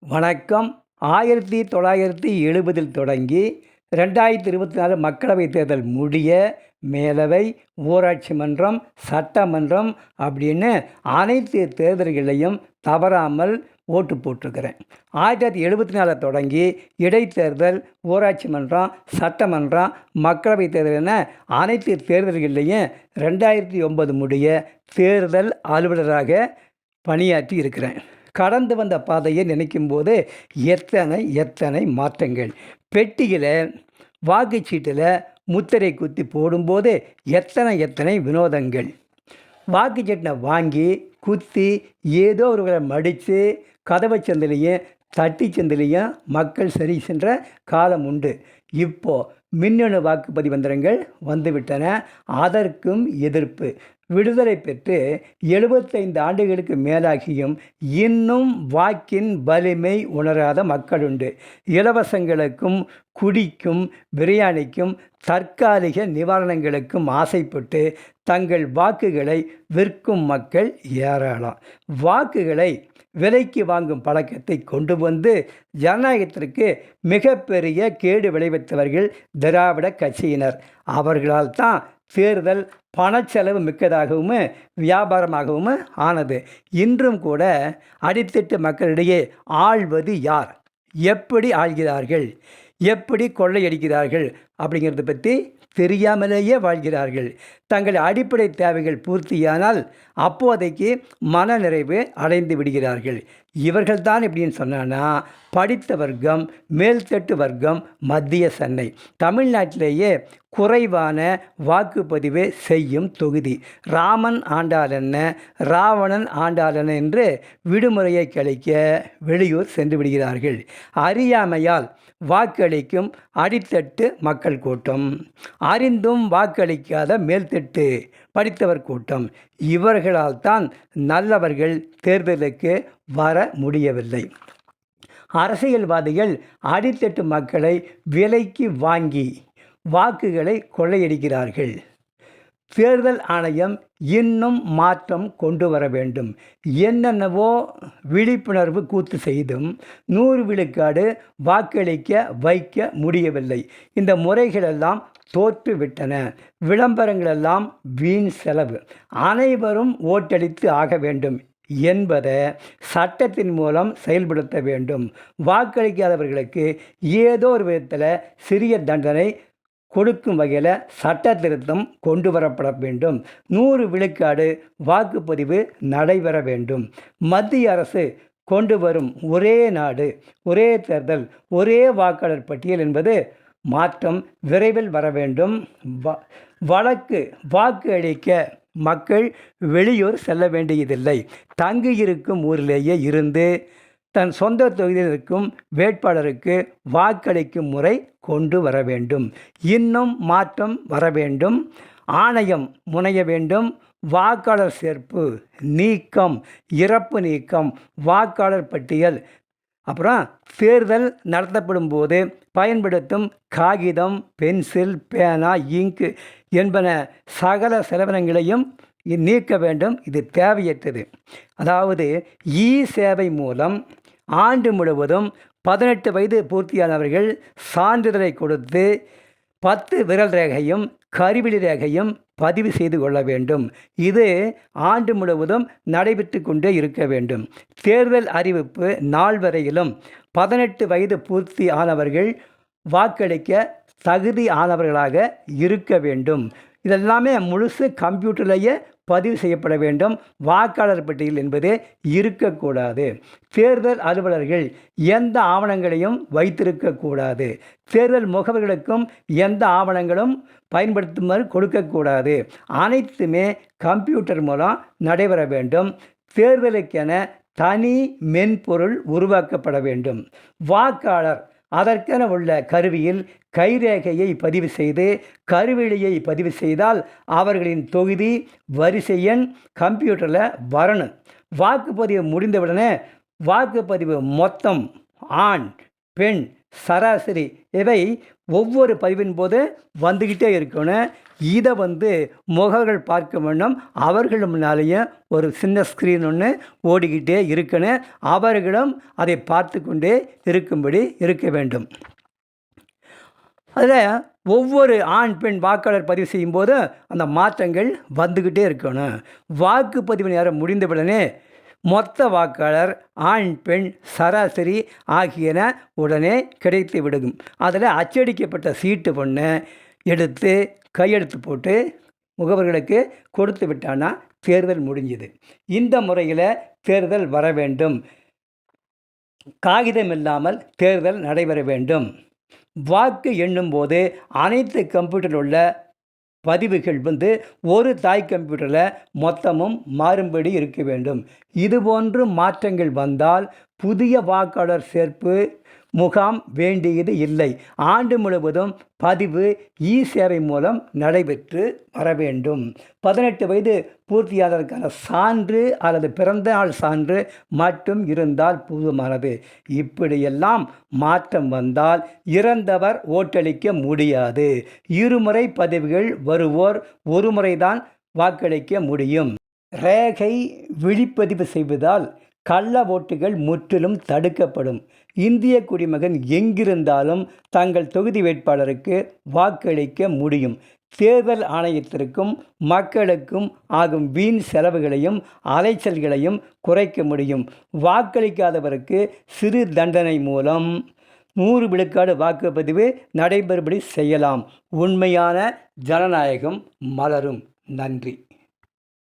வணக்கம். 1970 தொடங்கி 2024 மக்களவைத் தேர்தல் முடிய மேலவை, ஊராட்சி மன்றம், சட்டமன்றம் அப்படின்னு அனைத்து தேர்தல்களையும் தவறாமல் ஓட்டு போட்டிருக்கிறேன். 1974 தொடங்கி இடைத்தேர்தல், ஊராட்சி மன்றம், சட்டமன்றம், மக்களவைத் தேர்தல் என அனைத்து தேர்தல்கள்லையும் 2009 முடிய தேர்தல் அலுவலராக பணியாற்றி இருக்கிறேன். கடந்து வந்த பாதையை நினைக்கும்போது எத்தனை மாற்றங்கள். பெட்டியில் வாக்குச்சீட்டில் முத்திரை குத்தி போடும்போது எத்தனை வினோதங்கள். வாக்குச்சீட்டை வாங்கி குத்தி ஏதோ ஒருவரை மடித்து கதவை சந்திலையும் தட்டி சந்திலையும் மக்கள் சரி சென்ற காலம் உண்டு. இப்போது மின்னணு வாக்குப்பதிவு எந்திரங்கள் வந்துவிட்டன. அதற்கும் எதிர்ப்பு. விடுதலை பெற்று 75 ஆண்டுகளுக்கு மேலாகியும் இன்னும் வாக்கின் வலிமை உணராத மக்களுண்டு. இலவசங்களுக்கும், குடிக்கும், பிரியாணிக்கும், தற்காலிக நிவாரணங்களுக்கும் ஆசைப்பட்டு தங்கள் வாக்குகளை விற்கும் மக்கள் ஏராளம். வாக்குகளை விலைக்கு வாங்கும் பழக்கத்தை கொண்டு வந்து ஜனநாயகத்திற்கு மிகப்பெரிய கேடு விளைவித்தவர்கள் திராவிட கட்சியினர். அவர்களால் தான் தேர்தல் பணச்செலவு மிக்கதாகவும் வியாபாரமாகவும் ஆனது. இன்றும் கூட அடித்தட்டு மக்களிடையே ஆள்வது யார், எப்படி ஆள்கிறார்கள், எப்படி கொள்ளையடிக்கிறார்கள் அப்படிங்கிறத பற்றி தெரியாமலேயே வாழ்கிறார்கள். தங்கள் அடிப்படை தேவைகள் பூர்த்தியானால் அப்போதைக்கு மனநிறைவு அடைந்து விடுகிறார்கள். இவர்கள்தான் எப்படின்னு சொன்னான்னா, படித்த வர்க்கம், மேல்தட்டு வர்க்கம், மத்திய சென்னை. தமிழ்நாட்டிலேயே குறைவான வாக்குப்பதிவு செய்யும் தொகுதி. ராமன் ஆண்டால் என்ன, ராவணன் ஆண்டால் என்ன என்று விடுமுறையை கழிக்க வெளியூர் சென்று விடுகிறார்கள். அறியாமையால் வாக்களிக்கும் அடித்தட்டு மக்கள் கூட்டம், அறிந்தும் வாக்களிக்காத மேல்தட்டு படித்தவர் கூட்டம். இவர்களால் தான் நல்லவர்கள் தேர்தலுக்கு வர முடியவில்லை. அரசியல்வாதிகள் அடித்தட்டு மக்களை விலைக்கு வாங்கி வாக்குகளை கொள்ளையடிக்கிறார்கள். தேர்தல் ஆணையம் இன்னும் மாற்றம் கொண்டு வர வேண்டும். என்னென்னவோ விழிப்புணர்வு கூத்து செய்தும் 100 விழுக்காடு வாக்களிக்க வைக்க முடியவில்லை. இந்த முறைகளெல்லாம் தோற்றுவிட்டன. விளம்பரங்களெல்லாம் வீண் செலவு. அனைவரும் ஓட்டளித்து ஆக வேண்டும் என்பதை சட்டத்தின் மூலம் செயல்படுத்த வேண்டும். வாக்களிக்காதவர்களுக்கு ஏதோ ஒரு விதத்தில் சிறிய தண்டனை கொடுக்கும் வகையில் சட்ட திருத்தம் கொண்டு வரப்பட வேண்டும். 100 விழுக்காடு வாக்குப்பதிவு நடைபெற வேண்டும். மத்திய அரசு கொண்டு வரும் ஒரே நாடு, ஒரே தேர்தல், ஒரே வாக்காளர் பட்டியல் என்பது மாற்றம் விரைவில் வர வேண்டும். வாக்கு அளிக்க மக்கள் வெளியூர் செல்ல வேண்டியதில்லை. தங்கியிருக்கும் ஊரிலேயே இருந்து தன் சொந்த தொகுதியில் இருக்கும் வேட்பாளருக்கு வாக்களிக்கும் முறை கொண்டு வர வேண்டும். இன்னும் மாற்றம் வர வேண்டும். ஆணையம் முனைய வேண்டும். வாக்காளர் சேர்ப்பு நீக்கம், இறப்பு நீக்கம், வாக்காளர் பட்டியல், அப்புறம் தேர்தல் நடத்தப்படும் போது பயன்படுத்தும் காகிதம், பென்சில், பேனா, இங்கு என்பன சகல செலவினங்களையும் நீக்க வேண்டும். இது தேவையற்றது. அதாவது சேவை மூலம் ஆண்டு முழுவதும் 18 வயது பூர்த்தியானவர்கள் சான்றிதழை கொடுத்து 10 விரல் ரேகையும் கருவிழி ரேகையும் பதிவு செய்து கொள்ள வேண்டும். இது ஆண்டு முழுவதும் நடைபெற்று கொண்டே இருக்க வேண்டும். தேர்தல் அறிவிப்பு நாள் வரையிலும் 18 வயது பூர்த்தி ஆனவர்கள் வாக்களிக்க தகுதி ஆனவர்களாக இருக்க வேண்டும். இதெல்லாமே முழுசு கம்ப்யூட்டர்லேயே பதிவு செய்யப்பட வேண்டும். வாக்காளர் பட்டியல் என்பது இருக்கக்கூடாது. தேர்தல் அலுவலர்கள் எந்த ஆவணங்களையும் வைத்திருக்கக்கூடாது. தேர்தல் முகவர்களுக்கும் எந்த ஆவணங்களும் பயன்படுத்துமாறு கொடுக்கக்கூடாது. அனைத்துமே கம்ப்யூட்டர் மூலம் நடைபெற வேண்டும். தேர்தலுக்கென தனி மென்பொருள் உருவாக்கப்பட வேண்டும். வாக்காளர் அதற்கென உள்ள கருவியில் கைரேகையை பதிவு செய்து கருவிழியை பதிவு செய்தால் அவர்களின் தொகுதி வரிசை எண் கம்ப்யூட்டரில் வரணும். வாக்குப்பதிவு முடிந்தவுடனே வாக்குப்பதிவு மொத்தம் ஆண், பெண் சராசரி இவை ஒவ்வொரு பதிவின் போது வந்துக்கிட்டே இருக்கணும். இதை முகவர்கள் பார்க்க வேண்டும். அவர்கள் முன்னாலேயும் ஒரு சின்ன ஸ்க்ரீன் ஒன்று ஓடிக்கிட்டே இருக்கணும். அவர்களும் அதை பார்த்து கொண்டே இருக்கும்படி இருக்க வேண்டும். அதில் ஒவ்வொரு ஆண் பெண் வாக்காளர் பதிவு செய்யும்போது அந்த மாற்றங்கள் வந்துக்கிட்டே இருக்கணும். வாக்குப்பதிவு நேரம் முடிந்தவுடனே மொத்த வாக்காளர் ஆண் பெண் சராசரி ஆகியன உடனே கிடைத்து விடும். அதில் அச்சடிக்கப்பட்ட சீட்டு ஒன்று எடுத்து கையெழுத்து போட்டு முகவர்களுக்கு கொடுத்து விட்டானா தேர்தல் முடிஞ்சுது. இந்த முறையில் தேர்தல் வர வேண்டும். காகிதம் இல்லாமல் தேர்தல் நடைபெற வேண்டும். வாக்கு எண்ணும்போது அனைத்து கம்ப்யூட்டரில் உள்ள பதிவுகள் ஒரு தாய் கம்ப்யூட்டரில் மொத்தமும் மாறும்படி இருக்க வேண்டும். இதுபோன்று மாற்றங்கள் வந்தால் புதிய வாக்காளர் சேர்ப்பு முகாம் வேண்டியது இல்லை. ஆண்டு முழுவதும் பதிவு சேவை மூலம் நடைபெற்று வர வேண்டும். 18 வயது பூர்த்தியானதற்கான சான்று அல்லது பிறந்த நாள் சான்று மட்டும் இருந்தால் போதுமானது. இப்படியெல்லாம் மாற்றம் வந்தால் இறந்தவர் ஓட்டளிக்க முடியாது. இருமுறை பதிவுகள் வருவோர் ஒரு முறைதான் வாக்களிக்க முடியும். ரேகை விழிப்பதிவு செய்வதால் கள்ள ஓட்டுகள் முற்றிலும் தடுக்கப்படும். இந்திய குடிமகன் எங்கிருந்தாலும் தங்கள் தொகுதி வேட்பாளருக்கு வாக்களிக்க முடியும். தேர்தல் ஆணையத்திற்கும் மக்களுக்கும் ஆகும் வீண் செலவுகளையும் அலைச்சல்களையும் குறைக்க முடியும். வாக்களிக்காதவருக்கு சிறு தண்டனை மூலம் 100 விழுக்காடு வாக்குப்பதிவு நடைபெறும்படி செய்யலாம். உண்மையான ஜனநாயகம் மலரும். நன்றி.